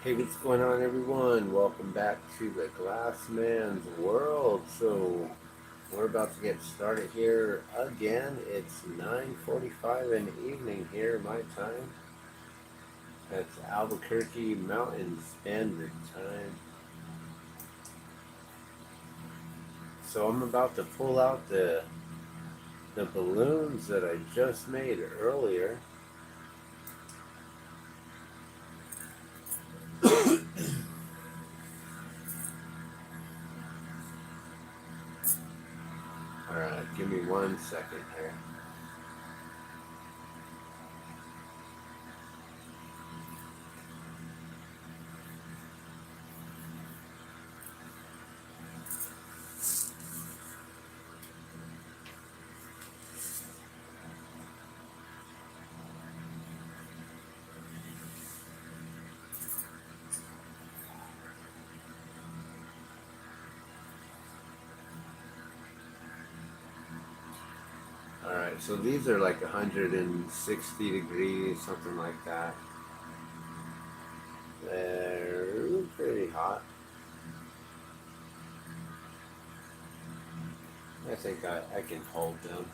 Hey, what's going on, everyone? Welcome back to the Glassman's world. So we're about to get started here again. It's 9:45 in the evening here, my time. That's Albuquerque Mountain Standard Time. So I'm about to pull out the balloons that I just made earlier. All right, give me 1 second here. All right, so these are like 160 degrees, something like that. They're pretty hot. I think I can hold them.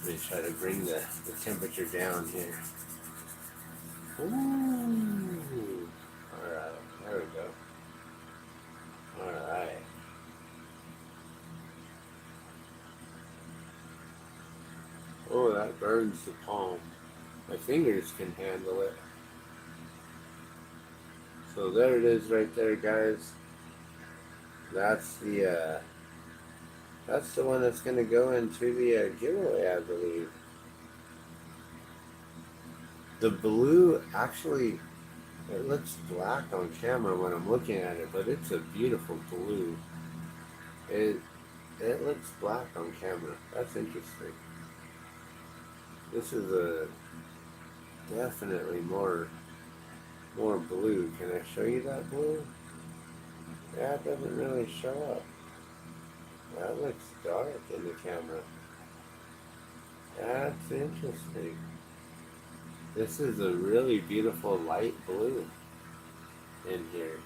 Let me try to bring the temperature down here. Ooh. Alright, there we go. Alright. Oh, that burns the palm. My fingers can handle it. So there it is right there, guys. That's that's the one that's going to go into the giveaway, I believe. The blue actually, it looks black on camera when I'm looking at it, but it's a beautiful blue. It it looks black on camera. That's interesting. This is a definitely more blue. Can I show you that blue? That doesn't really show up. That looks dark in the camera. That's interesting. This is a really beautiful light blue in here.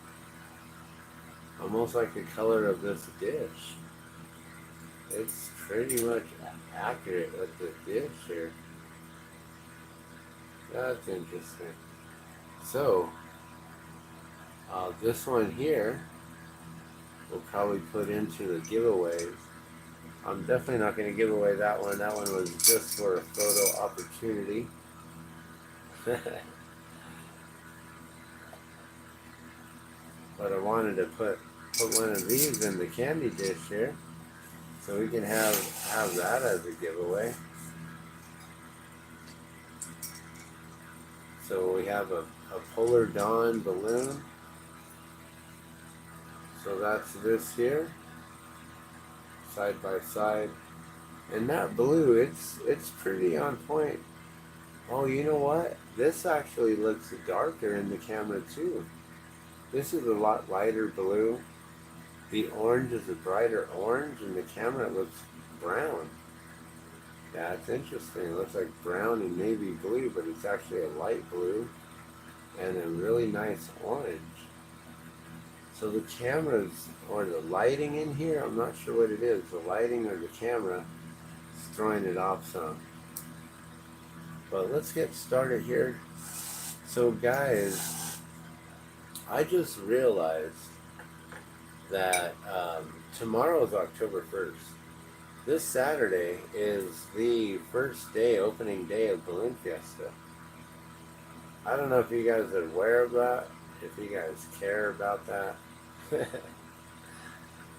Almost like the color of this dish. It's pretty much accurate with the dish here. That's interesting. So, this one here we'll probably put into the giveaways. I'm definitely not going to give away that one. That one was just for a photo opportunity. But I wanted to put one of these in the candy dish here, so we can have that as a giveaway. So we have a Polar Dawn balloon. So that's this here, side by side. And that blue, it's pretty on point. Oh, you know what? This actually looks darker in the camera too. This is a lot lighter blue. The orange is a brighter orange, and the camera looks brown. That's interesting. It looks like brown and navy blue, but it's actually a light blue and a really nice orange. So the cameras or the lighting in here, I'm not sure what it is. The lighting or the camera is throwing it off some. But let's get started here. So guys, I just realized that tomorrow is October 1st. This Saturday is the first day, opening day of Balloon Fiesta. I don't know if you guys are aware of that, if you guys care about that.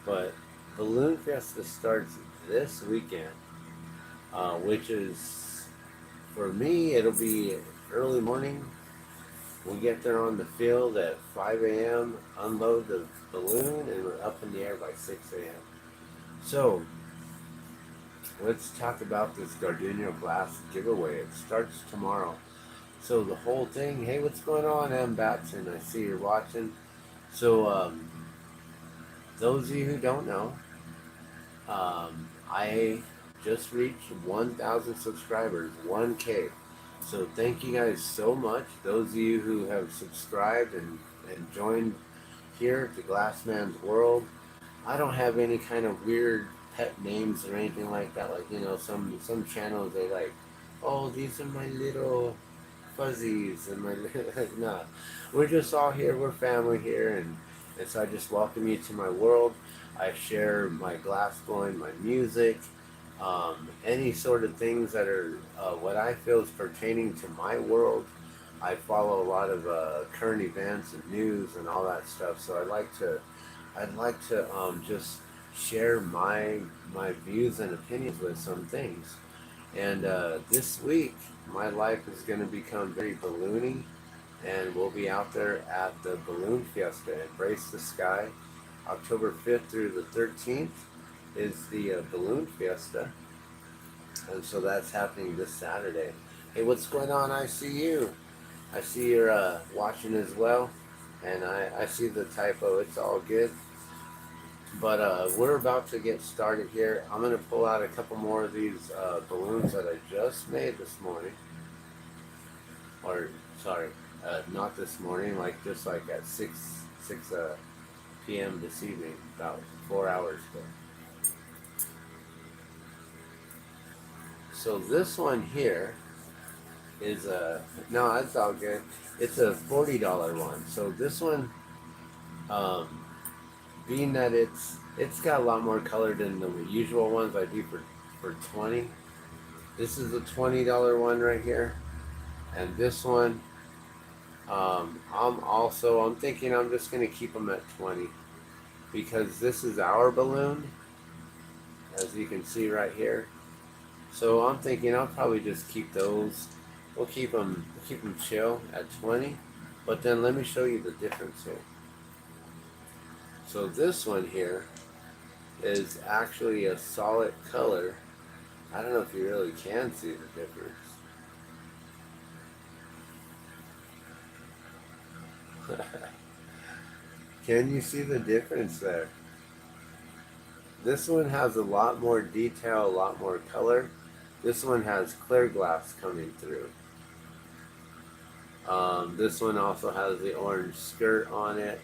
But Balloon Fiesta starts this weekend, which is, for me, it'll be early morning. We get there on the field at 5 a.m., unload the balloon, and we're up in the air by 6 a.m. So, let's talk about this GardunoGlass giveaway. It starts tomorrow. So the whole thing, hey, what's going on, M. Batson? I see you're watching. So, those of you who don't know, I just reached 1,000 subscribers, 1K. So thank you guys so much. Those of you who have subscribed and joined here to Glassman's World. I don't have any kind of weird pet names or anything like that. Like, some channels they like, oh, these are my little fuzzies and my like, nah. We're just all here. We're family here, and so I just welcome you to my world. I share my glass blowing, my music, any sort of things that are what I feel is pertaining to my world. I follow a lot of current events and news and all that stuff. So I'd like to just share my views and opinions with some things. And this week, my life is going to become very balloony, and we'll be out there at the Balloon Fiesta at Brace the Sky. October 5th through the 13th is the Balloon Fiesta, and so that's happening this Saturday. Hey, what's going on? I see you. I see you're watching as well, and I see the typo. It's all good. But we're about to get started here. I'm going to pull out a couple more of these balloons that I just made this morning. Or, sorry, not this morning, like just like at 6 p.m. this evening, about 4 hours ago. So this one here is no, that's all good. It's a $40 one. So this one, um, being that it's got a lot more color than the usual ones I do for 20. This is a $20 one right here, and this one, I'm thinking I'm just gonna keep them at 20 because this is our balloon, as you can see right here. So I'm thinking I'll probably just keep those. We'll keep them chill at 20. But then let me show you the difference here. So this one here is actually a solid color. I don't know if you really can see the difference. Can you see the difference there? This one has a lot more detail, a lot more color. This one has clear glass coming through. This one also has the orange skirt on it.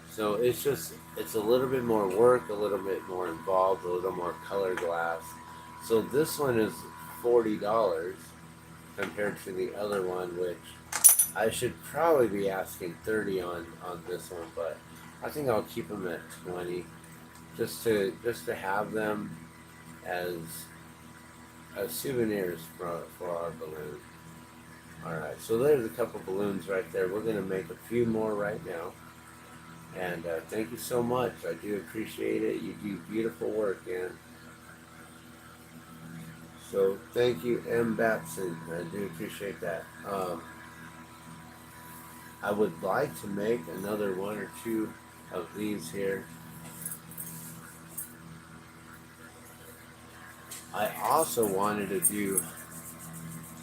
So it's a little bit more work, a little bit more involved, a little more color glass. So this one is $40 compared to the other one, which I should probably be asking 30 on this one, but I think I'll keep them at 20 just to have them as souvenirs for our balloon. Alright, so there's a couple balloons right there. We're going to make a few more right now. And thank you so much. I do appreciate it. You do beautiful work, man. So thank you, M. Batson. I do appreciate that. I would like to make another one or two of these here. I also wanted to do,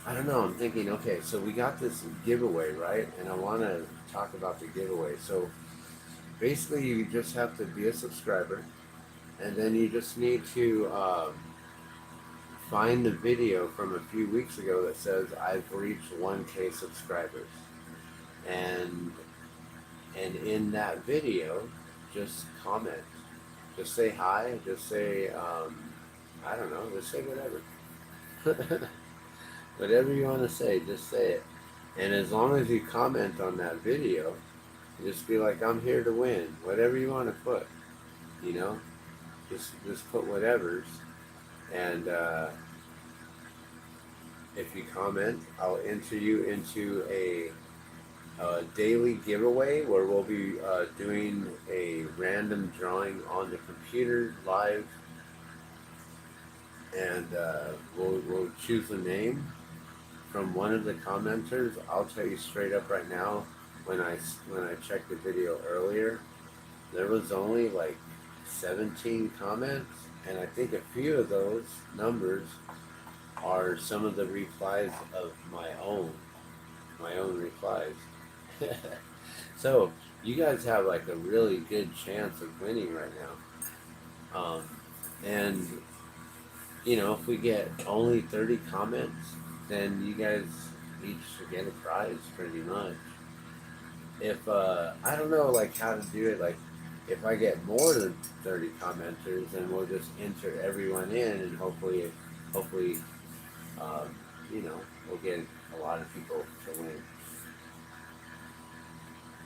I don't know, I'm thinking, okay, so we got this giveaway, right? And I want to talk about the giveaway. So basically, you just have to be a subscriber, and then you just need to find the video from a few weeks ago that says I've reached 1K subscribers, and in that video, just comment, just say hi, just say I don't know, just say whatever, whatever you want to say, just say it, and as long as you comment on that video. Just be like, I'm here to win. Whatever you want to put, just put whatever's. And if you comment, I'll enter you into a daily giveaway where we'll be doing a random drawing on the computer live, and we'll choose a name from one of the commenters. I'll tell you straight up right now. When I checked the video earlier, there was only like 17 comments, and I think a few of those numbers are some of the replies of my own replies. So you guys have like a really good chance of winning right now. And if we get only 30 comments, then you guys each get a prize pretty much. If I don't know like how to do it, like if I get more than 30 commenters, then we'll just enter everyone in, and hopefully, um, you know, we'll get a lot of people to win.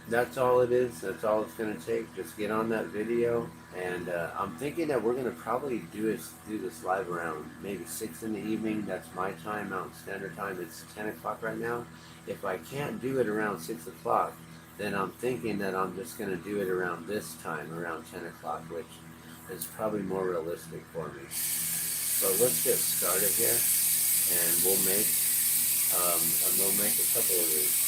That's all it is. That's all it's gonna take. Just get on that video, and I'm thinking that we're gonna probably do this live around maybe 6 in the evening. That's my time, Mountain Standard Time. It's 10 o'clock right now. If I can't do it around 6 o'clock, then I'm thinking that I'm just gonna do it around this time, around 10 o'clock, which is probably more realistic for me. But let's get started here, and we'll make a couple of these.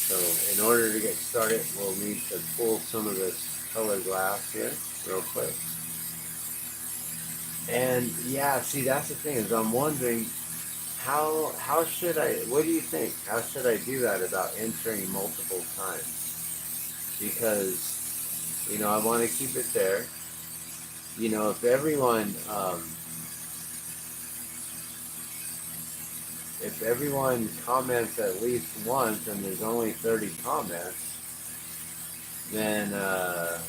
So in order to get started, we'll need to pull some of this color glass here real quick. And yeah, see, that's the thing is I'm wondering how should I, what do you think? How should I do that about entering multiple times? Because, you know, I want to keep it there. You know, if everyone comments at least once and there's only 30 comments, then I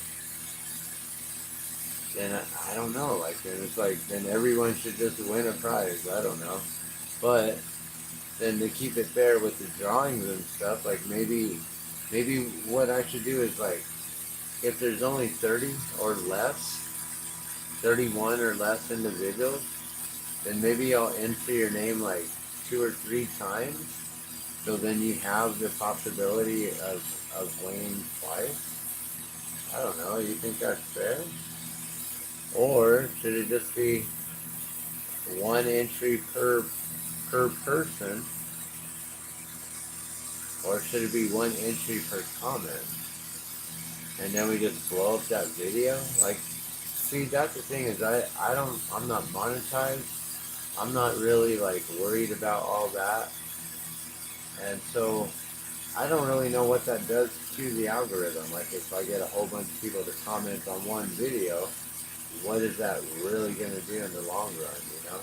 don't know. Like then it's like then everyone should just win a prize. I don't know, but then to keep it fair with the drawings and stuff, like maybe what I should do is like if there's only 30 or less, 31 or less individuals, then maybe I'll enter your name like 2 or 3 times. So then you have the possibility of winning twice. I don't know. You think that's fair? Or should it just be one entry per person? Or should it be one entry per comment? And then we just blow up that video? Like, see, that's the thing is I'm not monetized. I'm not really like worried about all that. And so I don't really know what that does to the algorithm. Like if I get a whole bunch of people to comment on one video, what is that really going to do in the long run, you know?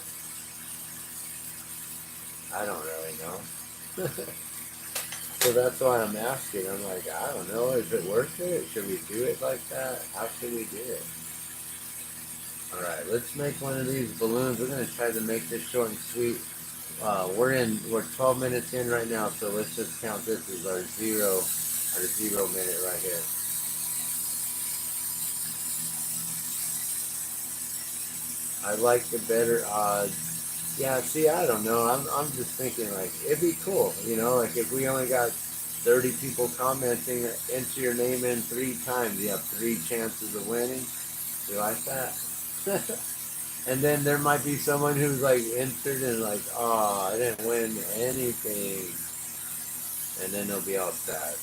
I don't really know. So that's why I'm asking. I'm like, I don't know. Is it worth it? Should we do it like that? How should we do it? All right, let's make one of these balloons. We're going to try to make this short and sweet. We're 12 minutes in right now, so let's just count this as our zero minute right here. I like the better odds. Yeah, see, I don't know. I'm just thinking like it'd be cool, you know, like if we only got 30 people commenting, enter your name in 3 times, you have 3 chances of winning. You like that? And then there might be someone who's like entered and like, oh, I didn't win anything, and then they'll be all sad.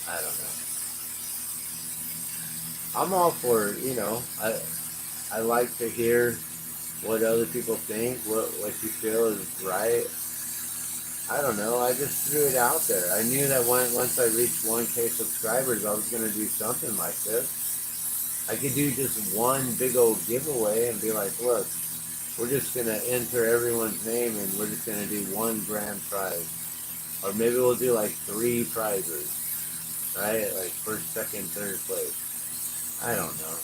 I don't know. I'm all for, you know, I like to hear what other people think, what you feel is right. I don't know. I just threw it out there. I knew that once I reached 1K subscribers, I was going to do something like this. I could do just one big old giveaway and be like, look, we're just going to enter everyone's name and we're just going to do one grand prize. Or maybe we'll do like 3 prizes, right? Like first, second, third place. I don't know.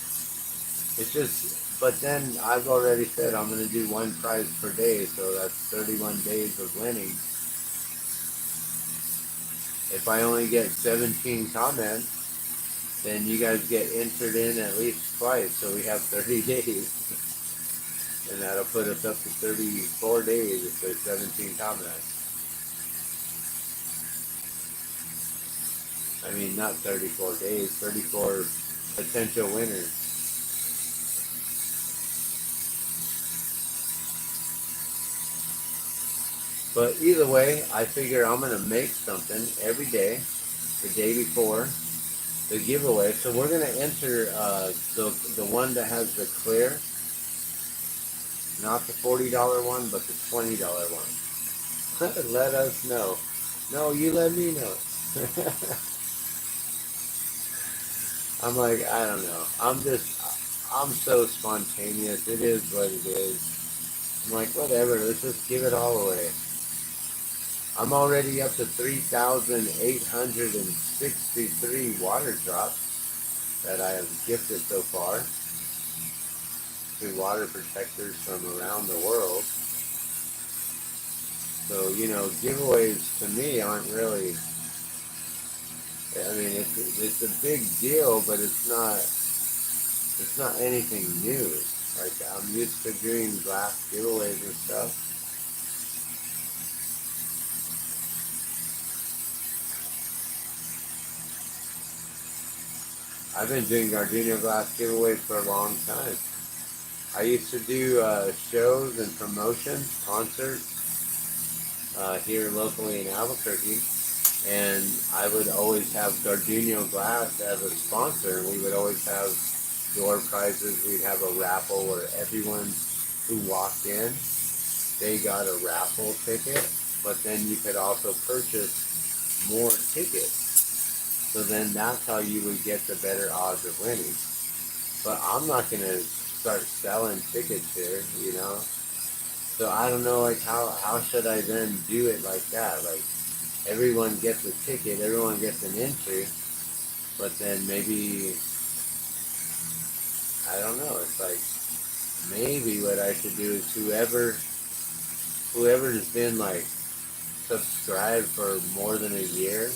It's just, but then I've already said I'm going to do 1 prize per day, so that's 31 days of winning. If I only get 17 comments, then you guys get entered in at least twice, so we have 30 days. And that'll put us up to 34 days if there's 17 comments. I mean, not 34 days, 34 potential winners. But either way, I figure I'm going to make something every day, the day before the giveaway. So we're going to enter the one that has the clear, not the $40 one, but the $20 one. Let us know. No, you let me know. I'm like, I don't know. I'm so spontaneous. It is what it is. I'm like, whatever, let's just give it all away. I'm already up to 3,863 water drops that I have gifted so far to water protectors from around the world. So, you know, giveaways to me aren't really, I mean, it's a big deal, but it's not anything new. Like, I'm used to doing glass giveaways and stuff. I've been doing GardunoGlass giveaways for a long time. I used to do shows and promotions, concerts here locally in Albuquerque, and I would always have GardunoGlass as a sponsor. We would always have door prizes. We'd have a raffle where everyone who walked in, they got a raffle ticket, but then you could also purchase more tickets. So then that's how you would get the better odds of winning. But I'm not going to start selling tickets here, you know? So I don't know, like, how should I then do it like that? Like, everyone gets a ticket, everyone gets an entry, but then maybe, I don't know, it's like, maybe what I should do is whoever's been, like, subscribed for more than a year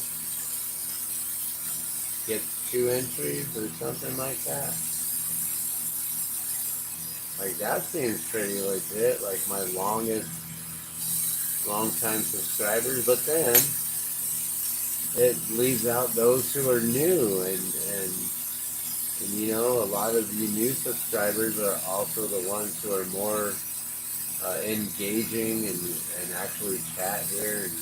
gets 2 entries or something like that. Like, that seems pretty legit, like my long-time subscribers, but then it leaves out those who are new, and you know, a lot of you new subscribers are also the ones who are more engaging and actually chat here and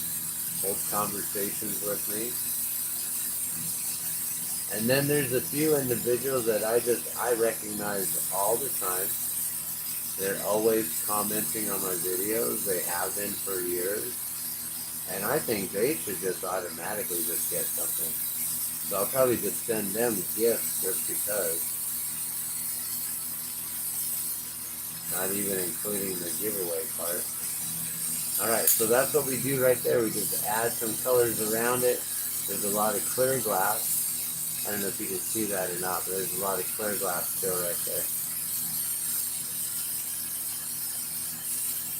hold conversations with me. And then there's a few individuals that I recognize all the time. They're always commenting on my videos. They have been for years. And I think they should just automatically just get something. So I'll probably just send them gifts just because. Not even including the giveaway part. Alright, so that's what we do right there. We just add some colors around it. There's a lot of clear glass. I don't know if you can see that or not, but there's a lot of clear glass still right there.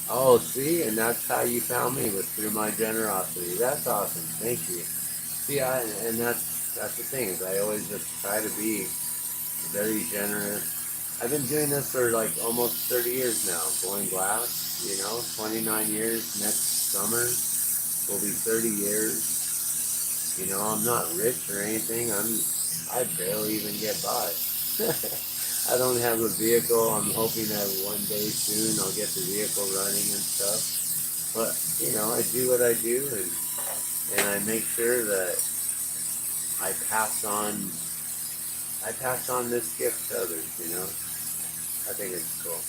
Oh, see? And that's how you found me, was through my generosity. That's awesome. Thank you. See, and that's the thing, is I always just try to be very generous. I've been doing this for like almost 30 years now, blowing glass, you know, 29 years. Next summer will be 30 years. You know, I'm not rich or anything. I barely even get by. I don't have a vehicle. I'm hoping that one day soon I'll get the vehicle running and stuff. But, you know, I do what I do, and I make sure that I pass on this gift to others, you know. I think it's cool.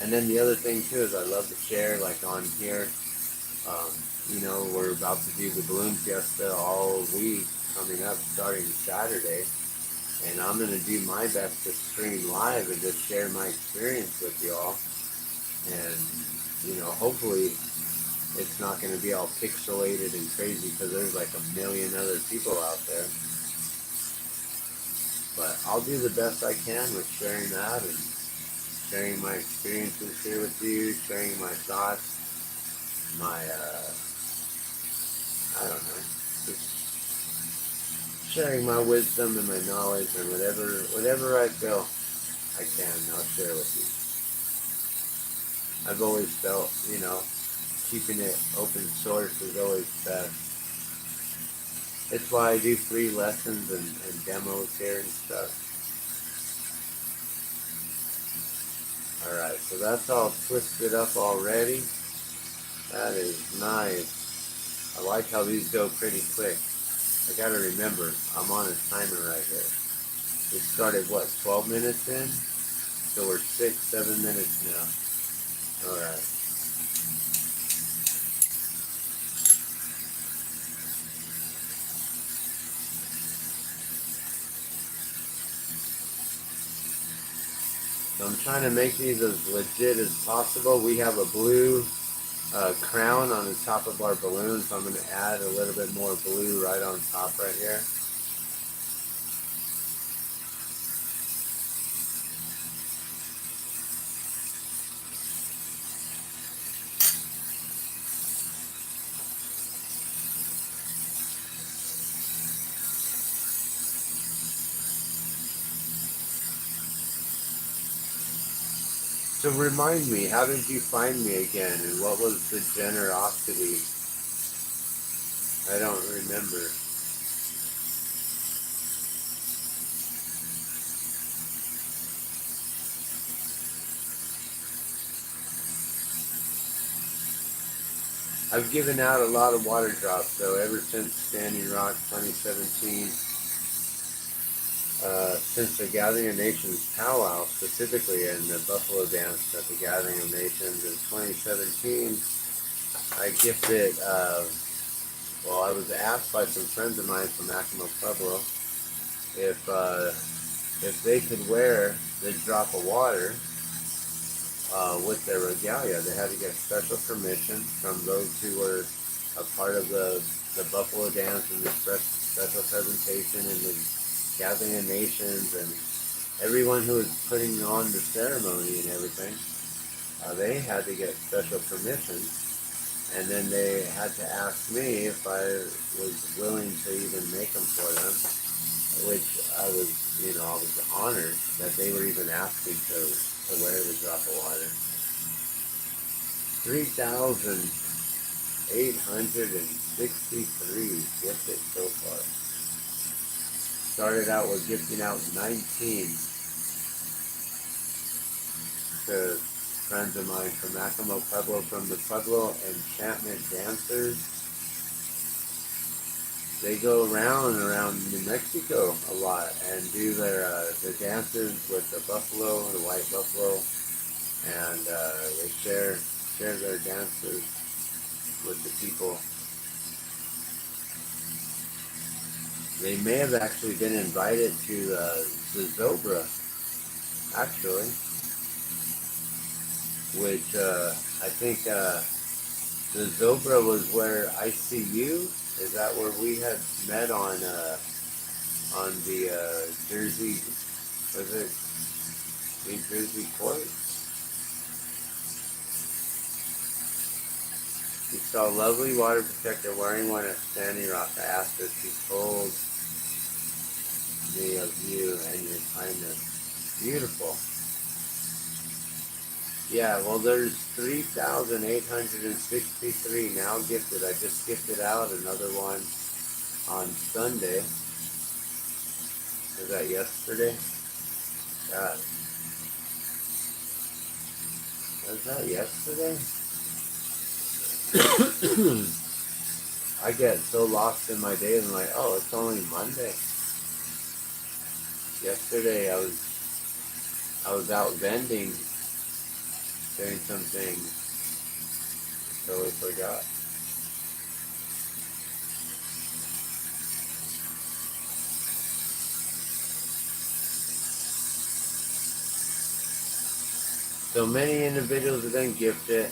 And then the other thing too is I love to share, like on here, you know, we're about to do the balloon fiesta all week coming up starting Saturday. And I'm going to do my best to stream live and just share my experience with y'all. And, you know, hopefully it's not going to be all pixelated and crazy because there's like a million other people out there. But I'll do the best I can with sharing that and sharing my experiences here with you, sharing my thoughts, my, I don't know, just sharing my wisdom and my knowledge, and whatever I feel I can, I'll share with you. I've always felt, you know, keeping it open source is always best. It's why I do free lessons and demos here and stuff. Alright, so that's all twisted up already. That is nice. I like how these go pretty quick. I gotta remember, I'm on a timer right here. We started, what, 12 minutes in? So we're 6-7 minutes now. Alright. So I'm trying to make these as legit as possible. We have a blue crown on the top of our balloon, so I'm going to add a little bit more blue right on top right here. So remind me, how did you find me again, and what was the generosity? I don't remember. I've given out a lot of water drops, though, ever since Standing Rock 2017. Since the Gathering of Nations powwow, specifically, and the Buffalo Dance at the Gathering of Nations in 2017, I gifted, well, I was asked by some friends of mine from Acoma Pueblo if they could wear the drop of water with their regalia. They had to get special permission from those who were a part of the Buffalo Dance and the special presentation and the Gathering of Nations, and everyone who was putting on the ceremony and everything. They had to get special permission, and then they had to ask me if I was willing to even make them for them, which I was, I was honored that they were even asking to wear the drop of water. 3,863 gifted so far. Started out with gifting out 19 to friends of mine from Acoma Pueblo, from the Pueblo Enchantment Dancers. They go around New Mexico a lot and do their dances with the buffalo, the white buffalo, and they share their dances with the people. They may have actually been invited to the Zobra, actually, which I think the Zobra was where ICU. Is that where we had met on the Jersey? Was it New Jersey Court? We saw a lovely water protector wearing one at Standing Rock. I asked her. She told me of you and your kindness. Beautiful. Yeah, well, there's 3,863 now gifted. I just gifted out another one on Sunday. Was that yesterday? God. Was that yesterday? I get so lost in my days. I'm like, oh, it's only Monday. Yesterday I was out vending, doing some things. Totally forgot. So many individuals have been gifted.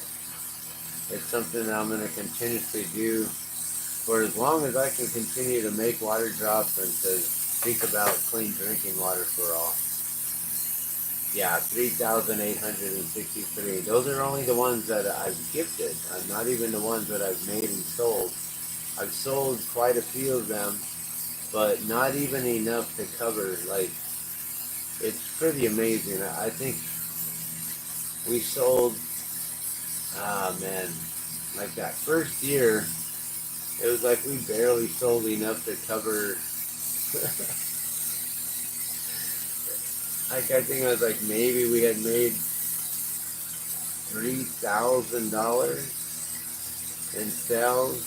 It's something that I'm going to continuously do for as long as I can continue to make water drops and to think about clean drinking water for all. Yeah, 3,863. Those are only the ones that I've gifted. Not even the ones that I've made and sold. I've sold quite a few of them, but not even enough to cover. Like, it's pretty amazing. I think we sold, like that first year, it was like we barely sold enough to cover. Like, I think it was like maybe we had made $3,000 in sales,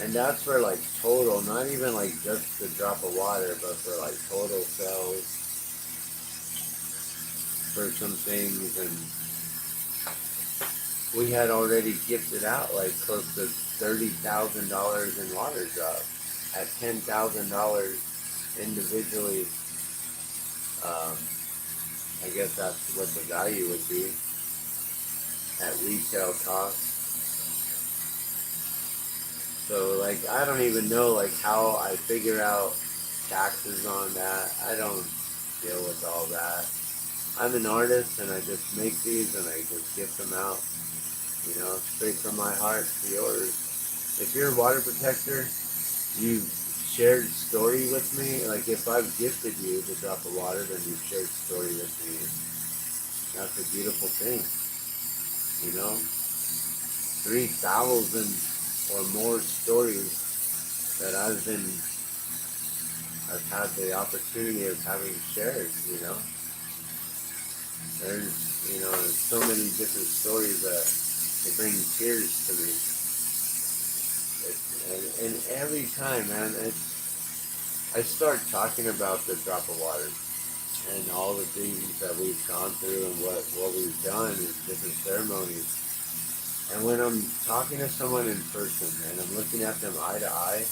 and that's for like total, not even like just the drop of water, but for like total sales for some things. And we had already gifted out like close to $30,000 in water drops at $10,000 individually I guess that's what the value would be at retail cost. So like I don't even know like how I figure out taxes on that. I don't deal with all that. I'm an artist and I just make these and I just gift them out, straight from my heart to yours. If you're a water protector, you've shared story with me. Like if I've gifted you the drop of water, then you've shared story with me. That's a beautiful thing, 3,000 or more stories that I've had the opportunity of having shared, There's, there's so many different stories that they bring tears to me. And every time, man, I start talking about the drop of water and all the things that we've gone through and what we've done in different ceremonies. And when I'm talking to someone in person and I'm looking at them eye to eye,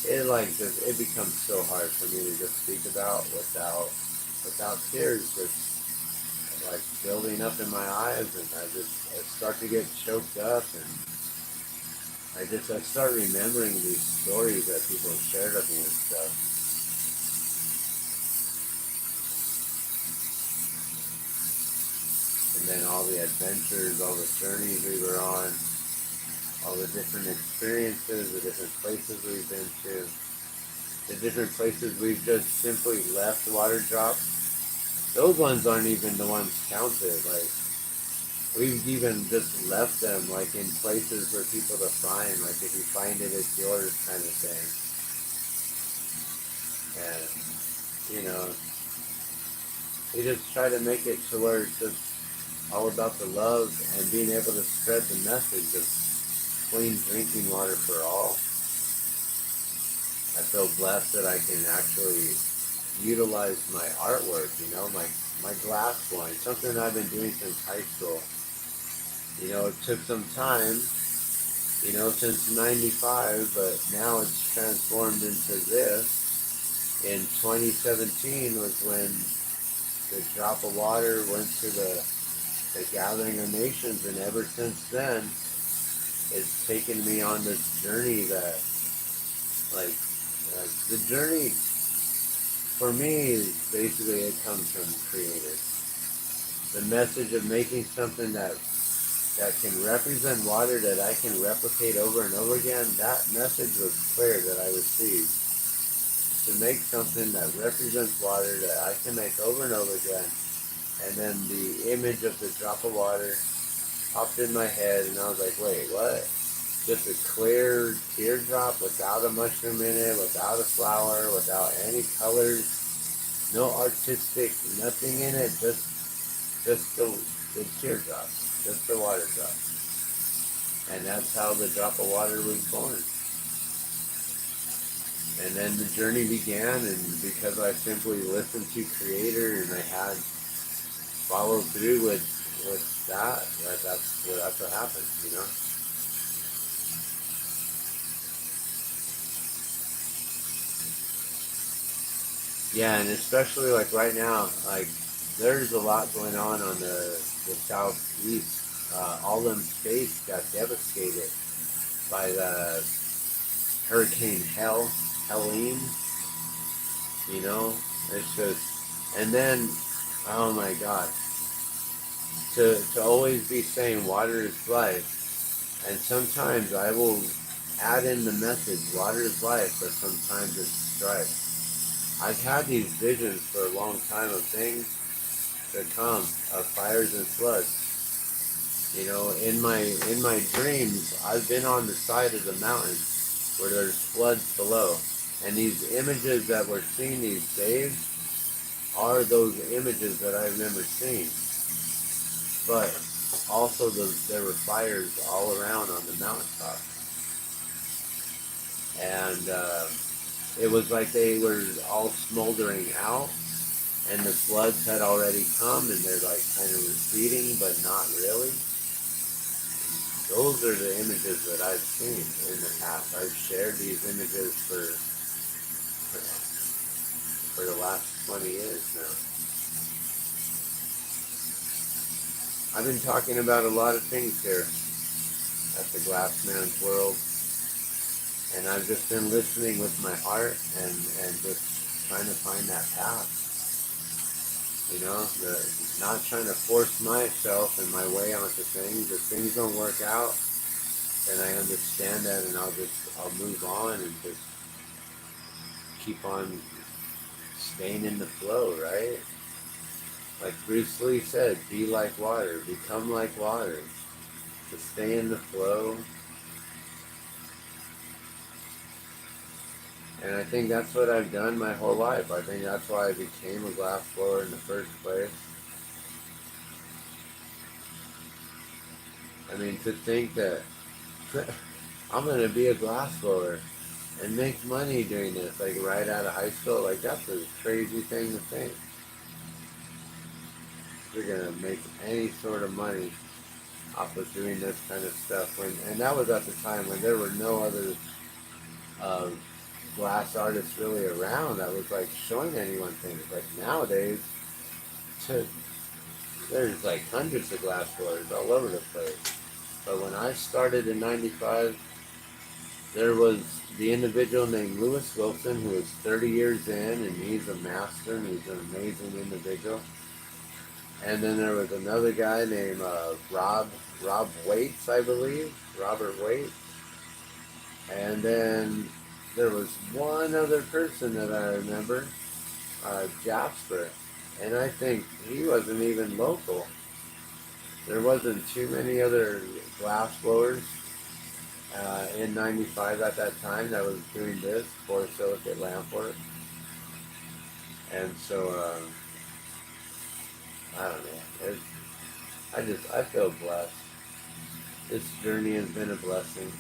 it becomes so hard for me to just speak about without tears just like building up in my eyes, and I start to get choked up, and I start remembering these stories that people have shared of me and stuff. And then all the adventures, all the journeys we were on, all the different experiences, the different places we've been to, the different places we've just simply left water drops. Those ones aren't even the ones counted. Like, we've even just left them, like, in places for people to find. Like, if you find it, it's yours kind of thing. And, we just try to make it to where it's just all about the love and being able to spread the message of clean drinking water for all. I feel blessed that I can actually utilize my artwork, my glass blowing, something I've been doing since high school. It took some time, since 95, but now it's transformed into this. In 2017 was when the drop of water went to the Gathering of Nations, and ever since then, it's taken me on this journey that, the journey for me is basically it comes from Creator. The message of making something that can represent water that I can replicate over and over again, that message was clear that I received. To make something that represents water that I can make over and over again. And then the image of the drop of water popped in my head, and I was like, wait, what? Just a clear teardrop without a mushroom in it, without a flower, without any colors, no artistic, nothing in it, just the teardrop, just the water drop. And that's how the drop of water was born. And then the journey began, and because I simply listened to Creator and I had followed through with that's what happened, Yeah, and especially like right now, like there's a lot going on the southeast. All them states got devastated by the Hurricane Helene. It's just, and then, oh my God, to always be saying water is life, and sometimes I will add in the message, water is life, but sometimes it's strife. I've had these visions for a long time of things to come, of fires and floods. In my dreams, I've been on the side of the mountain where there's floods below. And these images that we're seeing these days are those images that I remember seeing. But also there were fires all around on the mountaintop. And it was like they were all smoldering out, and the floods had already come, and they're like kind of receding, but not really. Those are the images that I've seen in the past. I've shared these images for the last 20 years now. I've been talking about a lot of things here at the Glassman's World, and I've just been listening with my heart and just trying to find that path. You know, not trying to force myself and my way onto things. If things don't work out, then I understand that, and I'll move on and just keep on staying in the flow, right? Like Bruce Lee said, be like water, become like water. To stay in the flow. And I think that's what I've done my whole life. I think that's why I became a glass blower in the first place. I mean, to think that I'm going to be a glass blower and make money doing this, like right out of high school, like that's a crazy thing to think. You're going to make any sort of money off of doing this kind of stuff. And that was at the time when there were no other uh, glass artists really around that was like showing anyone things. Like nowadays, there's like hundreds of glass blowers all over the place. But when I started in '95, there was the individual named Lewis Wilson who was 30 years in, and he's a master and he's an amazing individual. And then there was another guy named Rob Waits, I believe, Robert Waits. And then there was one other person that I remember, Jasper, and I think he wasn't even local. There wasn't too many other glass blowers in '95 at that time that was doing this borosilicate lamp work. And so, I don't know. I feel blessed. This journey has been a blessing.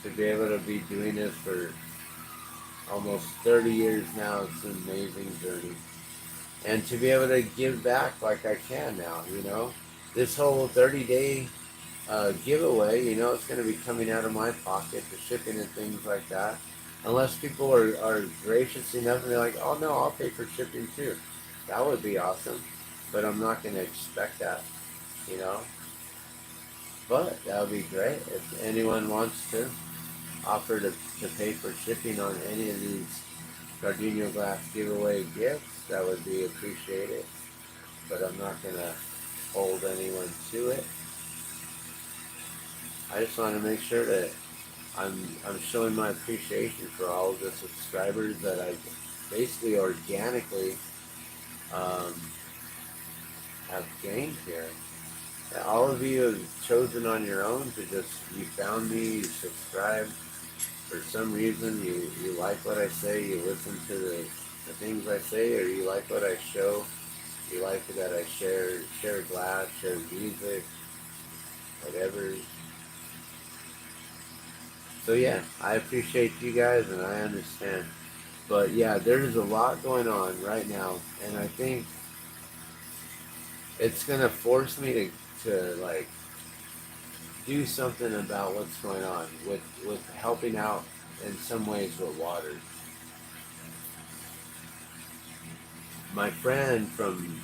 To be able to be doing this for almost 30 years now, it's an amazing journey. And to be able to give back like I can now, you know. This whole 30-day giveaway, you know, it's going to be coming out of my pocket, the shipping and things like that. Unless people are gracious enough and they're like, oh no, I'll pay for shipping too. That would be awesome. But I'm not going to expect that, you know. But that would be great if anyone wants to offer to pay for shipping on any of these GardunoGlass giveaway gifts. That would be appreciated. But I'm not going to hold anyone to it. I just want to make sure that I'm showing my appreciation for all of the subscribers that I basically organically have gained here. All of you have chosen on your own to you found me, you subscribed. For some reason, you like what I say, you listen to the things I say, or you like what I show. You like that I share glass, share music, whatever. So yeah, I appreciate you guys and I understand. But yeah, there's a lot going on right now, and I think it's gonna force me to like do something about what's going on with helping out in some ways with water. My friend from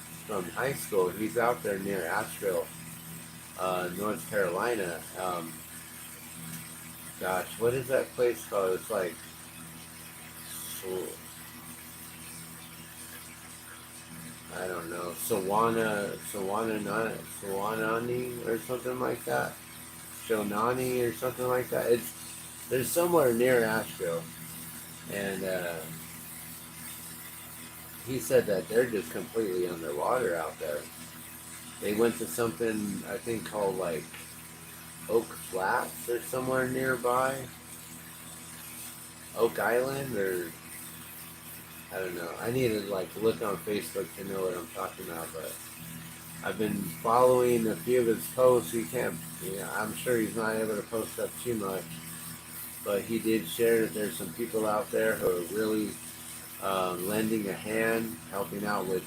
high school, he's out there near Asheville, North Carolina. Gosh, what is that place called? It's like, I don't know, Sawanani or something like that. Shonani or something like that. There's somewhere near Asheville, and he said that they're just completely underwater out there. They went to something I think called like Oak Flats or somewhere nearby, Oak Island, or I don't know. I need to like look on Facebook to know what I'm talking about, but I've been following a few of his posts. He can't, I'm sure he's not able to post up too much, but he did share that there's some people out there who are really lending a hand, helping out with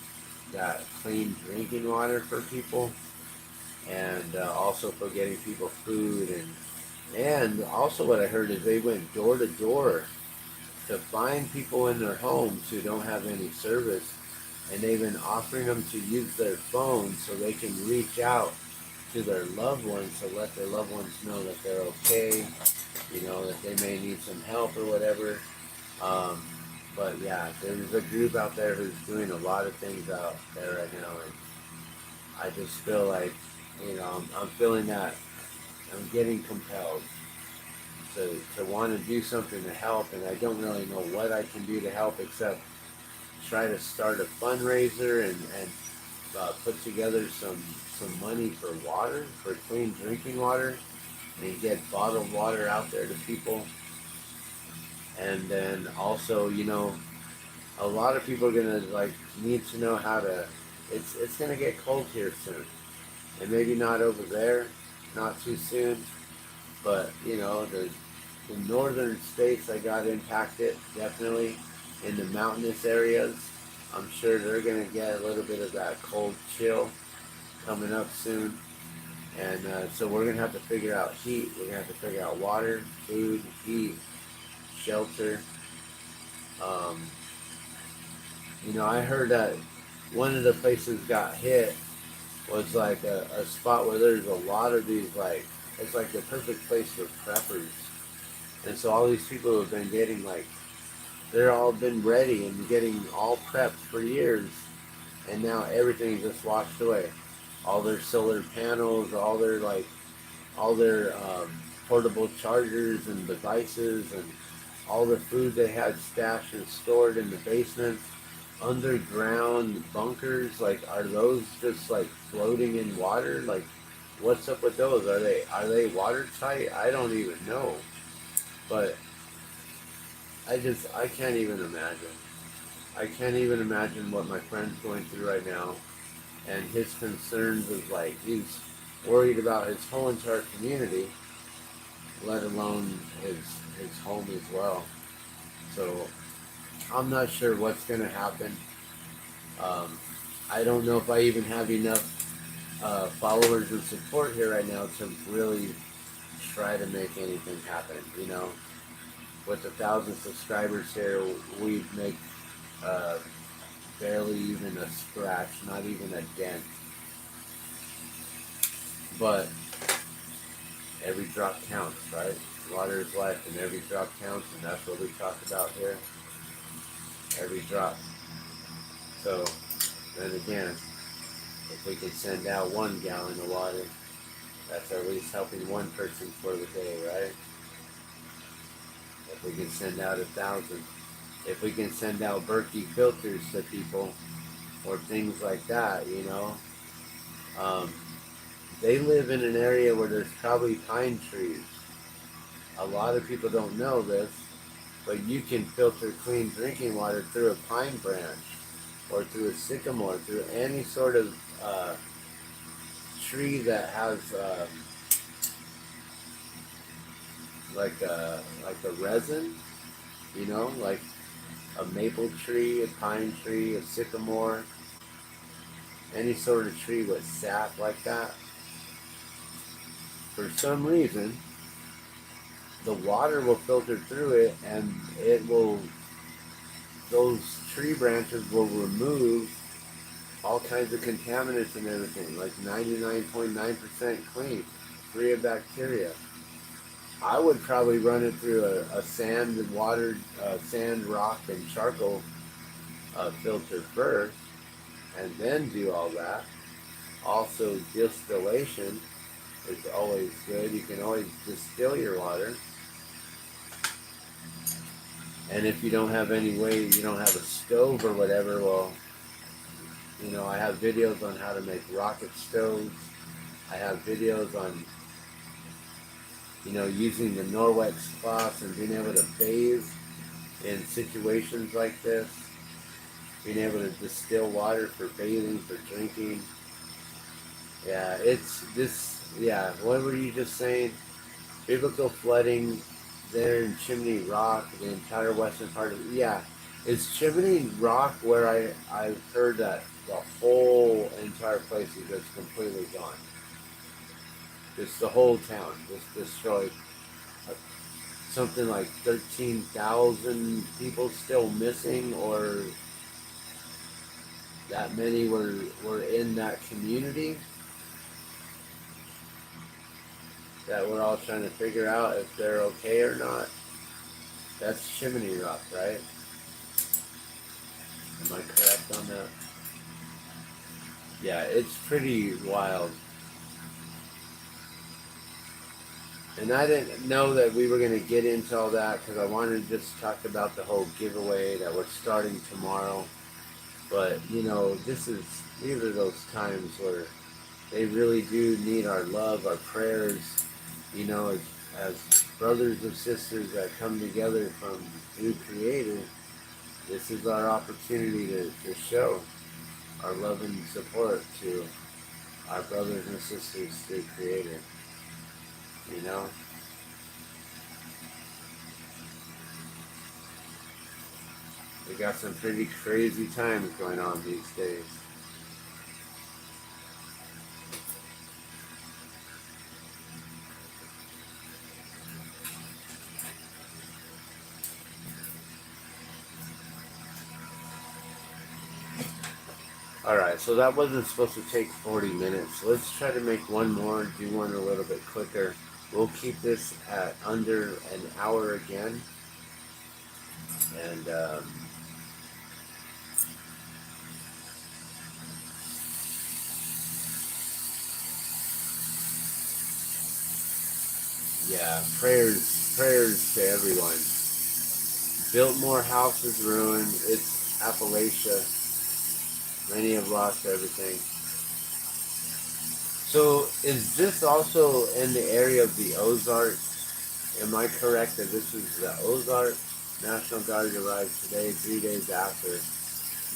that clean drinking water for people, and also for getting people food, and also what I heard is they went door to door to find people in their homes who don't have any service and they've been offering them to use their phone so they can reach out to their loved ones to let their loved ones know that they're okay, that they may need some help or whatever. Um, but yeah, there's a group out there who's doing a lot of things out there right now, and I just feel like, I'm feeling that I'm getting compelled to want to do something to help, and I don't really know what I can do to help except try to start a fundraiser and put together some money for water, for clean drinking water, and get bottled water out there to people. And then also, a lot of people are gonna need to know how to. It's gonna get cold here soon, and maybe not over there, not too soon, but the northern states that got impacted definitely in the mountainous areas. I'm sure they're gonna get a little bit of that cold chill coming up soon, and so we're gonna have to figure out heat. We're gonna have to figure out water, food, heat, shelter. Um, I heard that one of the places got hit was like a spot where there's a lot of these it's like the perfect place for preppers. And so all these people have been getting they're all been ready and getting all prepped for years, and now everything just washed away. All their solar panels, all their portable chargers and devices, and all the food they had stashed and stored in the basements, underground bunkers. Are those just floating in water? What's up with those? Are they watertight? I don't even know. But I can't even imagine. I can't even imagine what my friend's going through right now, and his concerns is he's worried about his whole entire community, let alone his home as well. So I'm not sure what's going to happen. Um, I don't know if I even have enough followers and support here right now to really try to make anything happen. With 1,000 subscribers here, we'd make uh, barely even a scratch, not even a dent. But every drop counts, right? Water is life, and every drop counts, and that's what we talk about here. Every drop. So, then again, if we can send out 1 gallon of water, that's at least helping one person for the day, right? If we can send out 1,000, if we can send out Berkey filters to people, or things like that, um, they live in an area where there's probably pine trees. A lot of people don't know this, but you can filter clean drinking water through a pine branch, or through a sycamore, through any sort of tree that has like a resin, like a maple tree, a pine tree, a sycamore, any sort of tree with sap like that. For some reason, the water will filter through it, and those tree branches will remove all kinds of contaminants and everything, like 99.9% clean, free of bacteria. I would probably run it through a sand, rock, and charcoal filter first, and then do all that. Also, distillation is always good. You can always distill your water. And if you don't have any way, you don't have a stove or whatever, well, I have videos on how to make rocket stoves. I have videos on, using the Norwex cloths and being able to bathe in situations like this. Being able to distill water for bathing, for drinking. Yeah, what were you just saying? Biblical flooding there in Chimney Rock, the entire western part of it. Yeah, is Chimney Rock where I've heard that the whole entire place is just completely gone? Just the whole town just destroyed. Something like 13,000 people still missing, or that many were in that community that we're all trying to figure out if they're okay or not. That's Chimney Rock, right? Am I correct on that? Yeah, it's pretty wild. And I didn't know that we were going to get into all that because I wanted to just talk about the whole giveaway that we're starting tomorrow. But, these are those times where they really do need our love, our prayers, as brothers and sisters that come together from through Creator. This is our opportunity to show our love and support to our brothers and sisters through Creator. We got some pretty crazy times going on these days. Alright, so that wasn't supposed to take 40 minutes. Let's try to make one more, do one a little bit quicker. We'll keep this at under an hour again. And, yeah, prayers to everyone. Biltmore House is ruined. It's Appalachia. Many have lost everything. So, is this also in the area of the Ozarks? Am I correct that this is the Ozarks? National Guard arrived today, 3 days after.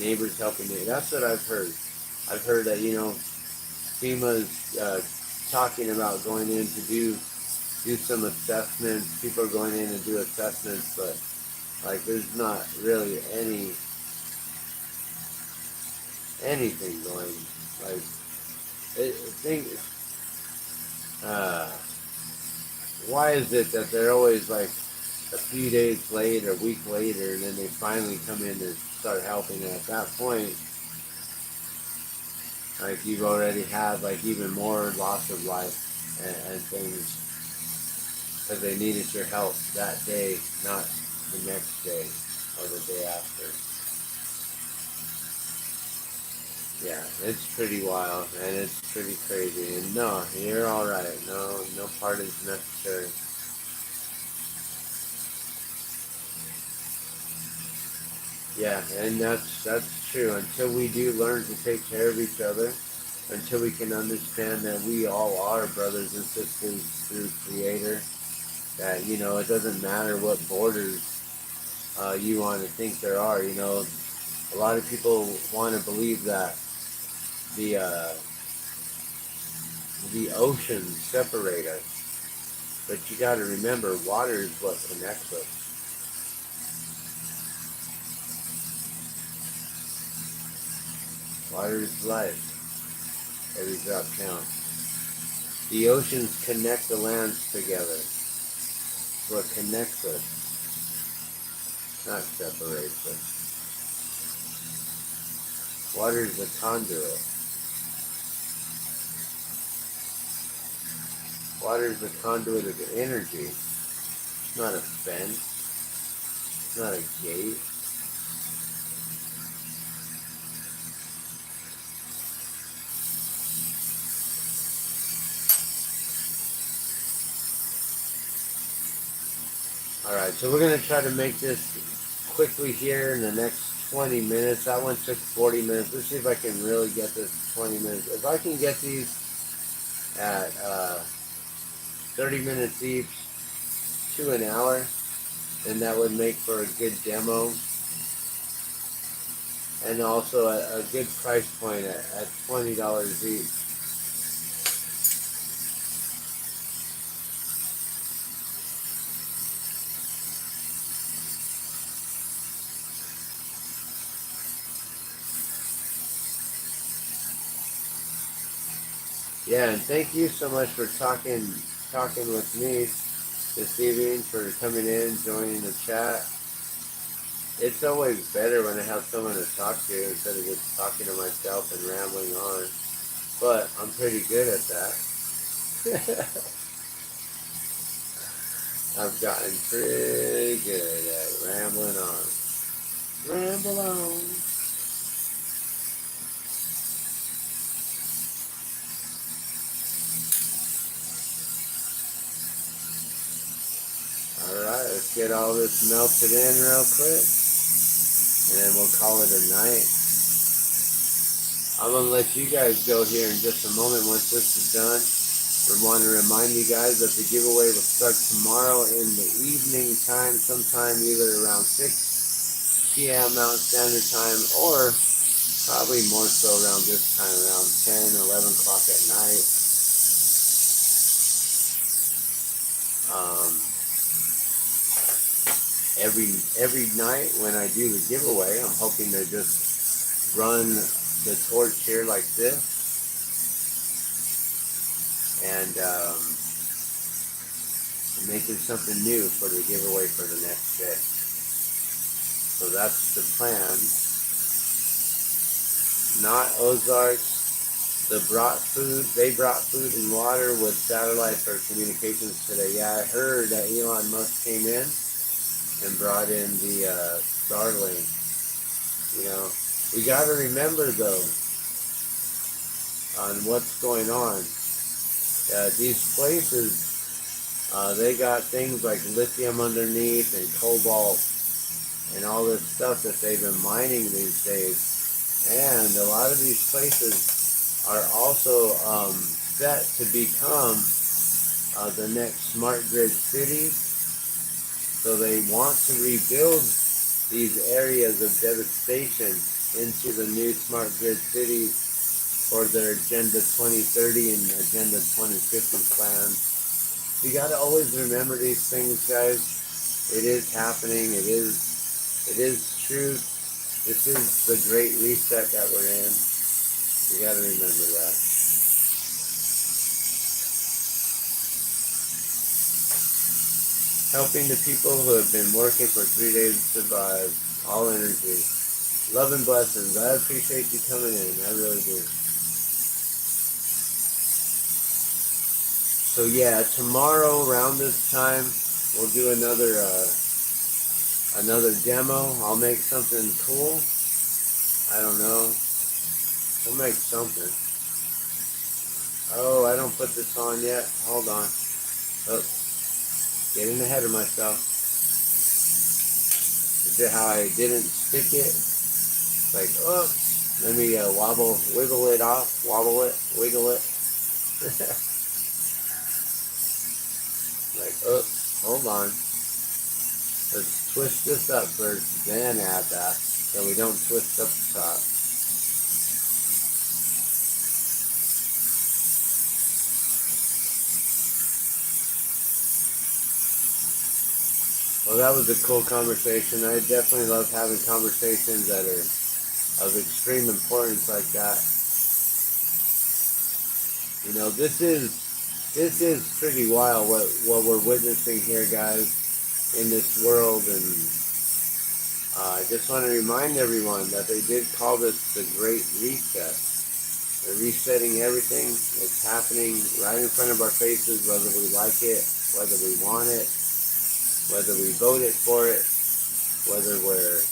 Neighbors helping me. That's what I've heard. I've heard that, FEMA's talking about going in to do some assessments. People are going in to do assessments, but there's not really anything going. Why is it that they're always a few days late or a week later, and then they finally come in and start helping? And at that point, you've already had even more loss of life and things because they needed your help that day, not the next day or the day after. Yeah, it's pretty wild and it's pretty crazy. And no, you're all right. No part is necessary. Yeah, and that's true. Until we do learn to take care of each other, until we can understand that we all are brothers and sisters through Creator, that it doesn't matter what borders you want to think there are. A lot of people want to believe that the oceans separate us, but you got to remember, water is what connects us. Water is life. Every drop counts. The oceans connect the lands together. It's what connects us, not separates us. Water is a conduit. Water is a conduit of energy. It's not a fence. It's not a gate. Alright, so we're going to try to make this quickly here in the next 20 minutes. That one took 40 minutes. Let's see if I can really get this 20 minutes. If I can get these at 30 minutes each to an hour, then that would make for a good demo. And also a good price point at $20 each. Yeah, and thank you so much for talking with me this evening, for coming in, joining the chat. It's always better when I have someone to talk to instead of just talking to myself and rambling on. But I'm pretty good at that. I've gotten pretty good at rambling on. Ramble on. Alright, let's get all this melted in real quick. And then we'll call it a night. I'm going to let you guys go here in just a moment once this is done. We want to remind you guys that the giveaway will start tomorrow in the evening time, sometime either around 6 p.m. Mountain Standard Time, or probably more so around this time, around 10, 11 o'clock at night. Um, every night when I do the giveaway, I'm hoping to just run the torch here like this, and make it something new for the giveaway for the next day. So that's the plan. Not Ozarks. They brought food and water with satellite for communications today. Yeah, I heard that Elon Musk came in and brought in the Starlink. You know, we got to remember though on what's going on. These places, they got things like lithium underneath and cobalt and all this stuff that they've been mining these days. And a lot of these places are also set to become the next smart grid cities. So they want to rebuild these areas of devastation into the new smart grid cities for their Agenda 2030 and Agenda 2050 plans. You got to always remember these things, guys. It is happening. It is true. This is the great reset that we're in. You got to remember that. Helping the people who have been working for 3 days to survive. All energy. Love and blessings. I appreciate you coming in. I really do. So yeah, tomorrow around this time, we'll do another demo. I'll make something cool. I don't know. We'll make something. Oh, I don't put this on yet. Hold on. Oh, getting ahead of myself. See how I didn't stick it? It's like, oh, let me wiggle it off, wobble it, wiggle it. Like, oh, hold on. Let's twist this up first, then add that, so we don't twist up the top. Well, that was a cool conversation. I definitely love having conversations that are of extreme importance like that. You know, this is pretty wild what we're witnessing here, guys, in this world, and I just want to remind everyone that they did call this the Great Reset. They're resetting everything. It's happening right in front of our faces, whether we like it, whether we want it, whether we voted for it, whether we're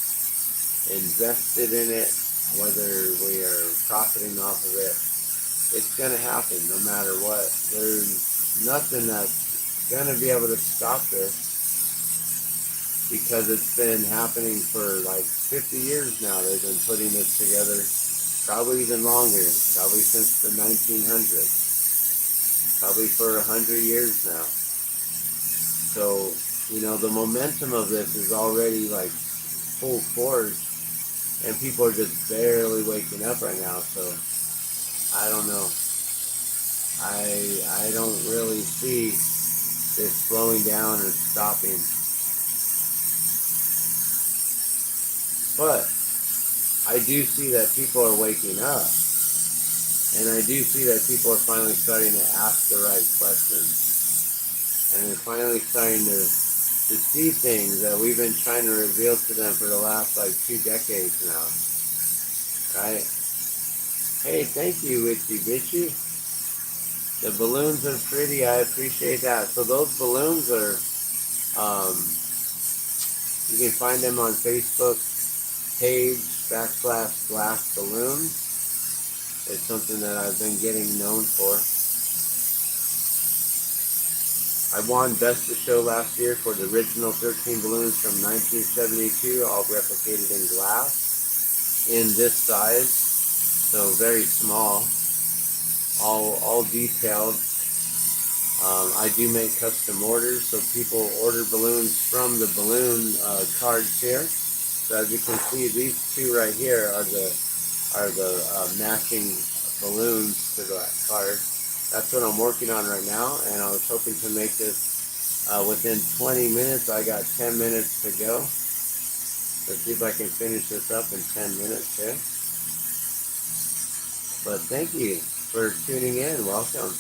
invested in it, whether we are profiting off of it. It's going to happen no matter what. There's nothing that's going to be able to stop this, because it's been happening for like 50 years now. They've been putting this together, probably even longer, probably since the 1900s, probably for 100 years now. So, you know, the momentum of this is already like full force, and people are just barely waking up right now. So I don't know. I don't really see this slowing down or stopping. But I do see that people are waking up. And I do see that people are finally starting to ask the right questions. And they're finally starting to to see things that we've been trying to reveal to them for the last like 2 decades now, right? Hey, thank you, Witchy Bitchy. The balloons are pretty. I appreciate that. So those balloons are, um, you can find them on Facebook page /glass balloons. It's something that I've been getting known for. I won Best of Show last year for the original 13 balloons from 1972, all replicated in glass, in this size, so very small, all detailed. I do make custom orders, so people order balloons from the balloon cards here. So as you can see, these two right here are the matching balloons to that card. That's what I'm working on right now, and I was hoping to make this within 20 minutes. I got 10 minutes to go. Let's see if I can finish this up in 10 minutes here. But thank you for tuning in. Welcome.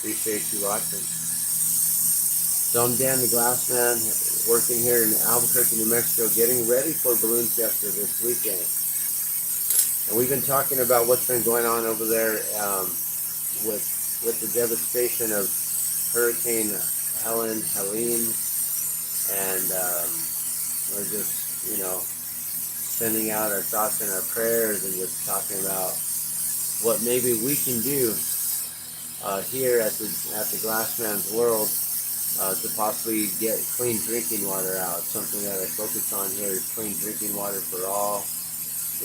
Appreciate you watching. So I'm Dan the Glassman, working here in Albuquerque, New Mexico, getting ready for Balloon Fiesta this weekend. And we've been talking about what's been going on over there with the devastation of Hurricane Helene, and we're just, sending out our thoughts and our prayers and just talking about what maybe we can do here at the Glassman's World to possibly get clean drinking water out. Something that I focus on here is clean drinking water for all.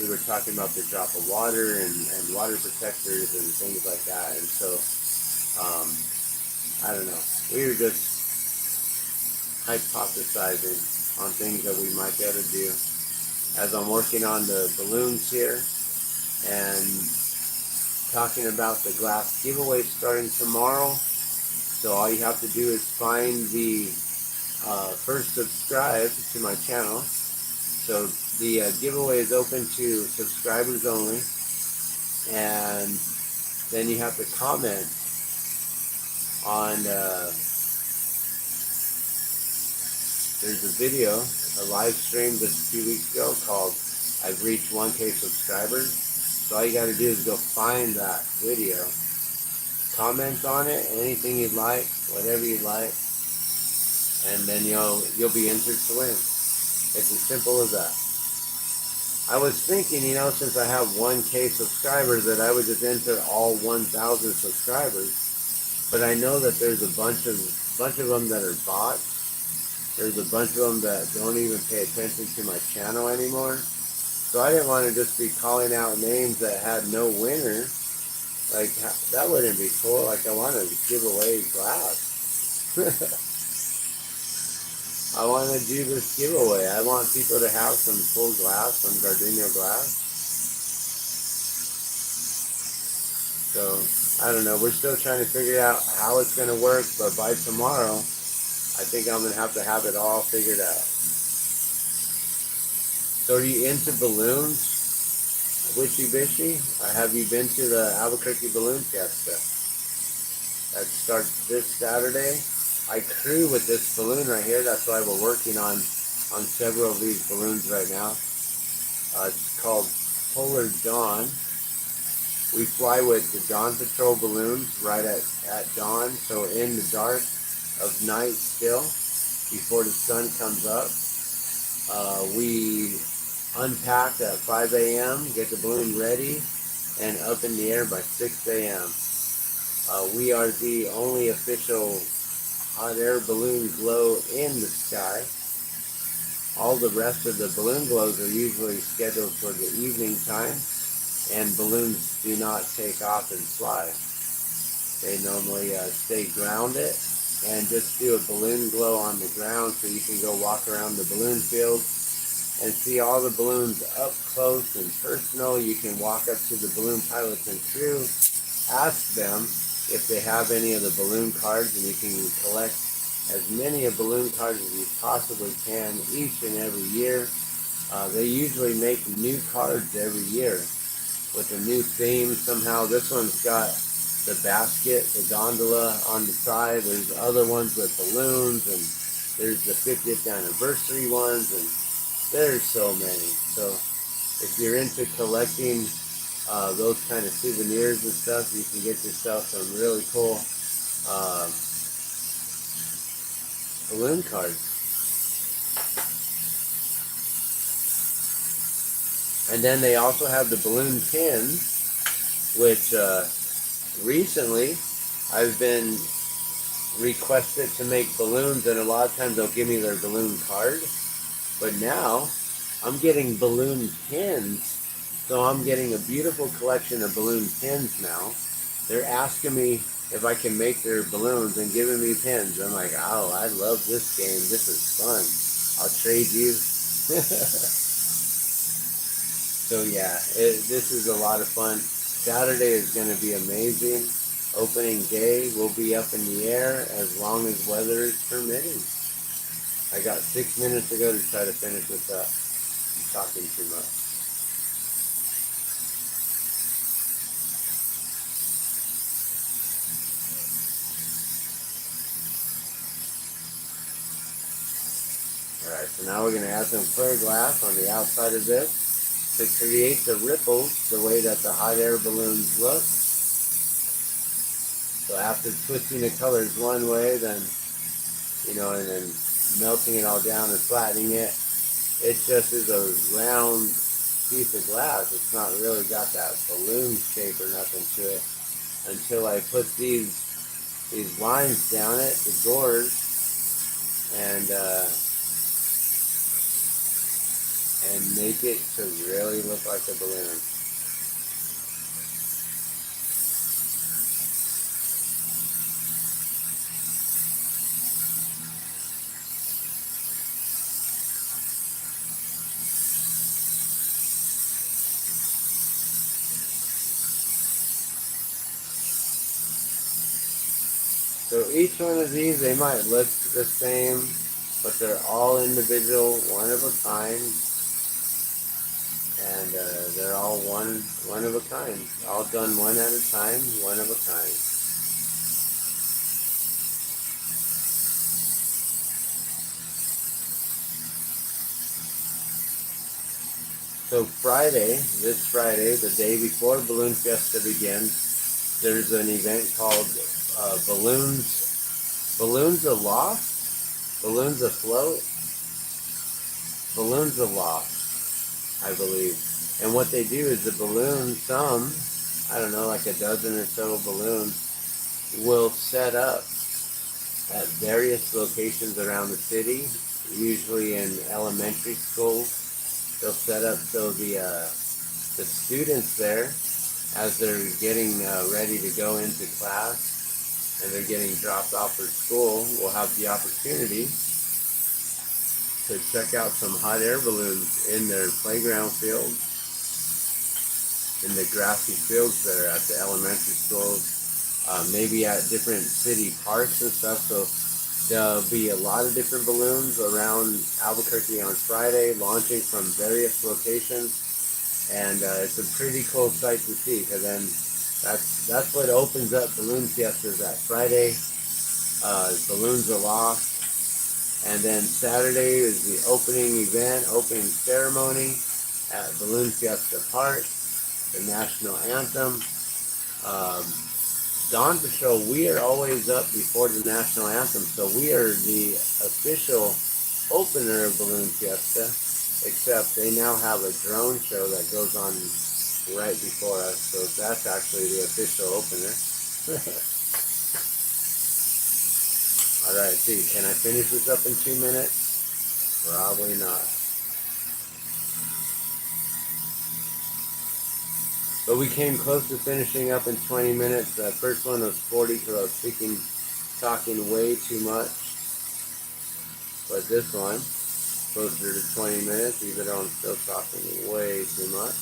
We were talking about the drop of water and water protectors and things like that. And so, I don't know. We were just hypothesizing on things that we might be able to do. As I'm working on the balloons here and talking about the glass giveaway starting tomorrow. So all you have to do is find the first subscribe to my channel. So the giveaway is open to subscribers only, and then you have to comment on, there's a video, a live stream just a few weeks ago called I've reached 1K subscribers. So all you got to do is go find that video, comment on it, anything you'd like, whatever you'd like, and then you'll be entered to win. It's as simple as that. I was thinking, since I have 1K subscribers, that I would just enter all 1,000 subscribers. But I know that there's a bunch of them that are bots. There's a bunch of them that don't even pay attention to my channel anymore. So I didn't want to just be calling out names that had no winner. Like, that wouldn't be cool. Like, I want to give away glass. I want to do this giveaway. I want people to have some full glass, some GardunoGlass. So, I don't know. We're still trying to figure out how it's going to work, but by tomorrow, I think I'm going to have it all figured out. So, are you into balloons, Witchy Bitchy? Have you been to the Albuquerque Balloon Fiesta? That starts this Saturday. I crew with this balloon right here. That's why we're working on several of these balloons right now. It's called Polar Dawn. We fly with the Dawn Patrol balloons right at dawn, so in the dark of night still, before the sun comes up. We unpack at 5 a.m., get the balloon ready, and up in the air by 6 a.m. We are the only official hot air balloon glow in the sky. All the rest of the balloon glows are usually scheduled for the evening time, and balloons do not take off and fly. They normally stay grounded and just do a balloon glow on the ground, so you can go walk around the balloon field and see all the balloons up close and personal. You can walk up to the balloon pilots and crew, ask them if they have any of the balloon cards, and you can collect as many of balloon cards as you possibly can each and every year. They usually make new cards every year with a new theme. Somehow this one's got the basket, the gondola on the side. There's other ones with balloons, and There's the 50th anniversary ones, and there's so many. So if you're into collecting those kind of souvenirs and stuff, you can get yourself some really cool balloon cards. And then they also have the balloon pins, which recently I've been requested to make balloons, and a lot of times they'll give me their balloon card. But now I'm getting balloon pins, so I'm getting a beautiful collection of balloon pins now. They're asking me if I can make their balloons and giving me pins. I'm like, oh, I love this game. This is fun. I'll trade you. So yeah, this is a lot of fun. Saturday is going to be amazing. Opening day will be up in the air as long as weather is permitting. I got 6 minutes to go to try to finish this up. I'm talking too much. Alright, so now we're going to add some clear glass on the outside of this to create the ripples the way that the hot air balloons look. So after twisting the colors one way, then, and then melting it all down and flattening it, it just is a round piece of glass. It's not really got that balloon shape or nothing to it until I put these lines down it, the doors, and make it to really look like a balloon. So each one of these, they might look the same, but they're all individual, one of a kind, and they're all one of a kind. All done one at a time, one of a kind. So this Friday, the day before Balloon Fiesta begins, there's an event called Balloons Aloft, Balloons Afloat, Balloons Aloft, I believe. And what they do is the balloons, I don't know, like a dozen or so balloons, will set up at various locations around the city, usually in elementary schools. They'll set up so the students there, as they're getting ready to go into class and they're getting dropped off for school, will have the opportunity to check out some hot air balloons in their playground fields, in the grassy fields there at the elementary schools, maybe at different city parks and stuff. So there'll be a lot of different balloons around Albuquerque on Friday, launching from various locations, and it's a pretty cool sight to see. Because then that's what opens up Balloon Fiestas that Friday. Balloons Aloft, and then Saturday is the opening ceremony at Balloon Fiesta Park, the national anthem. Dawn Patrol, we are always up before the national anthem, so we are the official opener of Balloon Fiesta, except they now have a drone show that goes on right before us, so that's actually the official opener. Alright, see, can I finish this up in 2 minutes? Probably not. But we came close to finishing up in 20 minutes. The first one was 40 because I was talking way too much. But this one, closer to 20 minutes, even though I'm still talking way too much.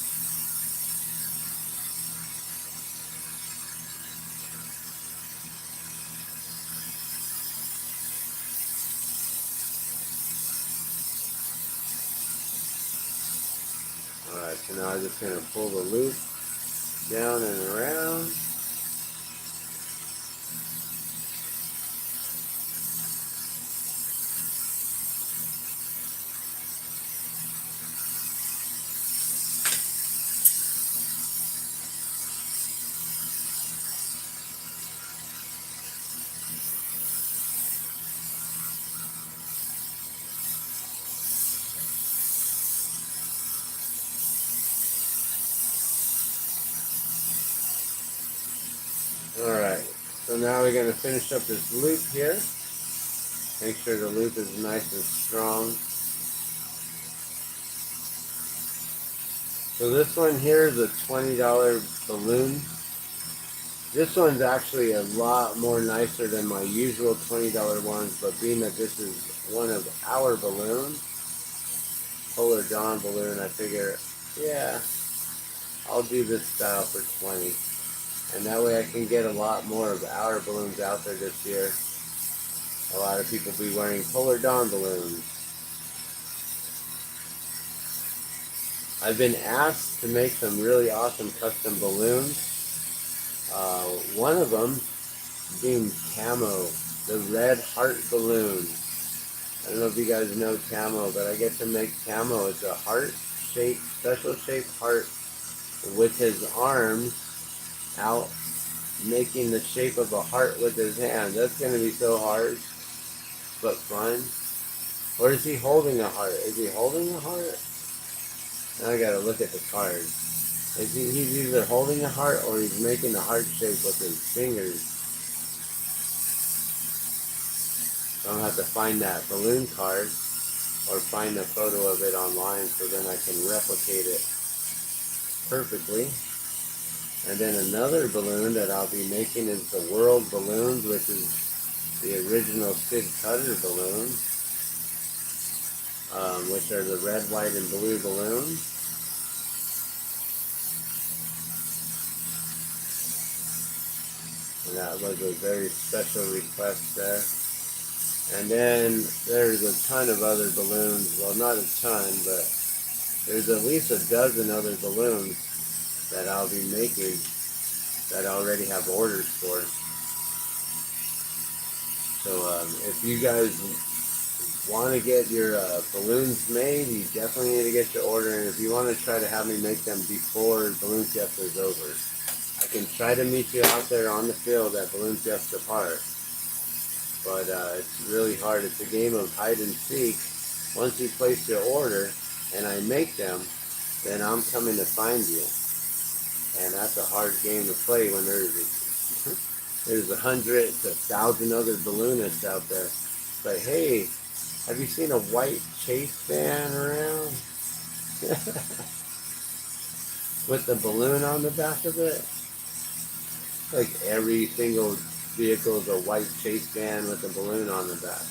Alright, so now I'm just going to pull the loop down and around. Alright, so now we're going to finish up this loop here. Make sure the loop is nice and strong. So this one here is a $20 balloon. This one's actually a lot more nicer than my usual $20 ones, but being that this is one of our balloons, Polar Dawn balloon, I figure, yeah, I'll do this style for 20. And that way I can get a lot more of our balloons out there this year. A lot of people be wearing Polar Dawn balloons. I've been asked to make some really awesome custom balloons. One of them being camo, the red heart balloon. I don't know if you guys know camo, but I get to make camo. It's a heart-shaped, special-shaped heart with his arms out, making the shape of a heart with his hand. That's going to be so hard, but fun. Or is he holding a heart? Is he holding a heart? Now I got to look at the card. He's either holding a heart or he's making a heart shape with his fingers. So I'm going to have to find that balloon card or find a photo of it online so then I can replicate it perfectly. And then another balloon that I'll be making is the World Balloons, which is the original Sid Cutter balloons, which are the red, white, and blue balloons. And that was a very special request there. And then there's a ton of other balloons. Well, not a ton, but there's at least a dozen other balloons that I'll be making that I already have orders for. So if you guys want to get your balloons made, you definitely need to get your order. And if you want to try to have me make them before Balloon Fiesta is over, I can try to meet you out there on the field at Balloon Fiesta Park. But it's really hard. It's a game of hide and seek. Once you place your order and I make them, then I'm coming to find you. And that's a hard game to play when there's 100 to 1,000 other balloonists out there. But hey, have you seen a white chase van around? With the balloon on the back of it? Like every single vehicle is a white chase van with a balloon on the back.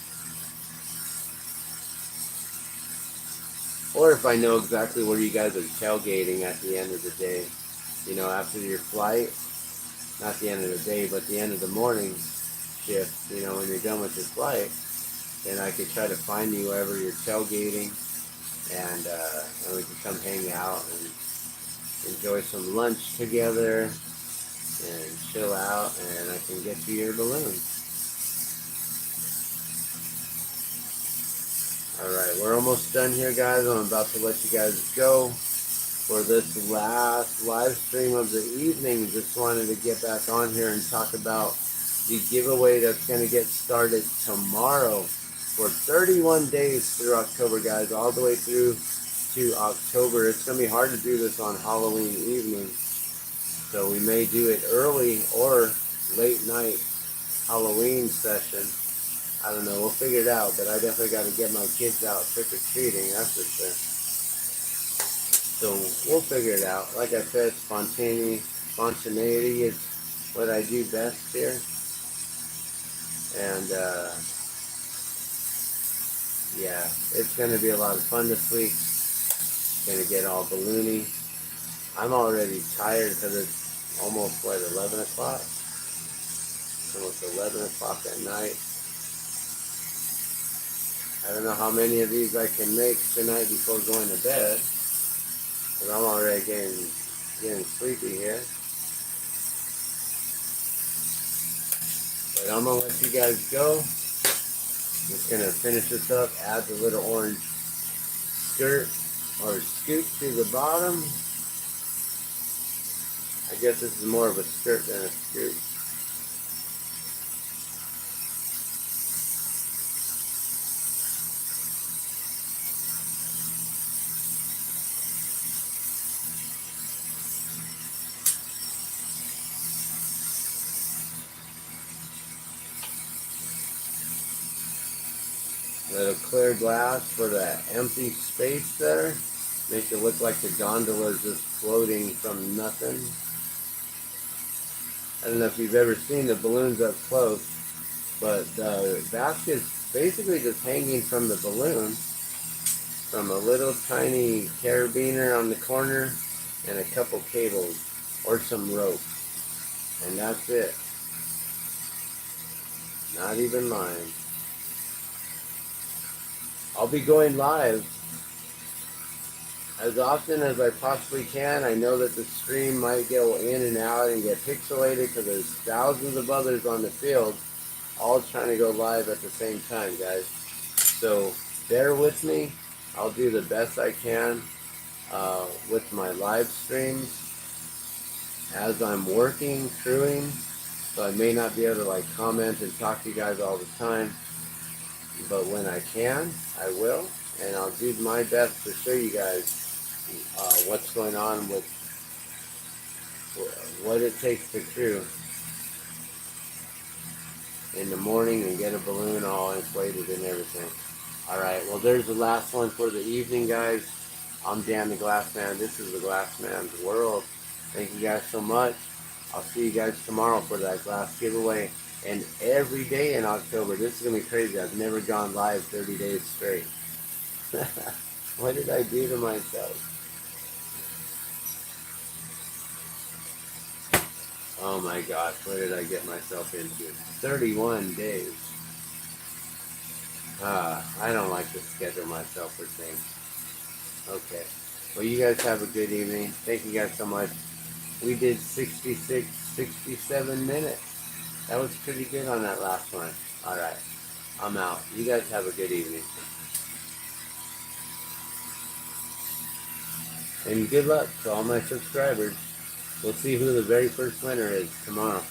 Or if I know exactly where you guys are tailgating at the end of the day, you know, after your flight, not the end of the day, but the end of the morning shift, you know, when you're done with your flight, then I could try to find you wherever you're tailgating, and we can come hang out and enjoy some lunch together and chill out, and I can get you your balloon. Alright, we're almost done here, guys. I'm about to let you guys go for this last live stream of the evening. Just wanted to get back on here and talk about the giveaway that's going to get started tomorrow for 31 days through October, guys, all the way through to October. It's going to be hard to do this on Halloween evening, so we may do it early or late night Halloween session. I don't know, we'll figure it out, but I definitely got to get my kids out trick-or-treating, that's for sure. So we'll figure it out. Like I said, spontaneity is what I do best here. And yeah, it's going to be a lot of fun this week. Going to get all balloony. I'm already tired because it's almost, what, 11 o'clock? It's almost 11 o'clock at night. I don't know how many of these I can make tonight before going to bed, because I'm already getting sleepy here. But I'm going to let you guys go. Just going to finish this up, add the little orange skirt or scoop to the bottom. I guess this is more of a skirt than a scoop. Little clear glass for that empty space there. Make it look like the gondola is just floating from nothing. I don't know if you've ever seen the balloons up close, but the basket's basically just hanging from the balloon from a little tiny carabiner on the corner and a couple cables or some rope. And that's it. Not even mine. I'll be going live as often as I possibly can. I know that the stream might go in and out and get pixelated because there's thousands of others on the field all trying to go live at the same time, guys. So bear with me. I'll do the best I can with my live streams as I'm working, crewing. So I may not be able to like comment and talk to you guys all the time. But when I can, I will. And I'll do my best to show you guys what's going on with what it takes to crew in the morning and get a balloon all inflated and everything. Alright, well there's the last one for the evening, guys. I'm Dan the Glass Man. This is the Glass Man's World. Thank you guys so much. I'll see you guys tomorrow for that glass giveaway. And every day in October. This is going to be crazy. I've never gone live 30 days straight. What did I do to myself? Oh my gosh, what did I get myself into? 31 days. I don't like to schedule myself for things. Okay. Well, you guys have a good evening. Thank you guys so much. We did 66, 67 minutes. That was pretty good on that last one. Alright. I'm out. You guys have a good evening. And good luck to all my subscribers. We'll see who the very first winner is tomorrow.